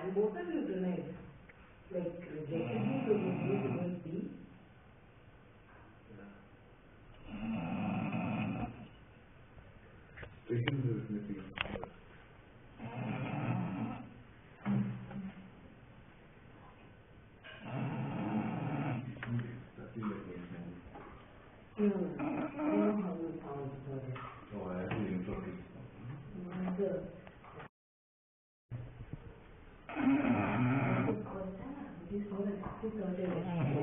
and both of you tonight, like rejected me, so you need to make me. Patience is missing. I don't know how you found it. Oh, I actually interrupted. This is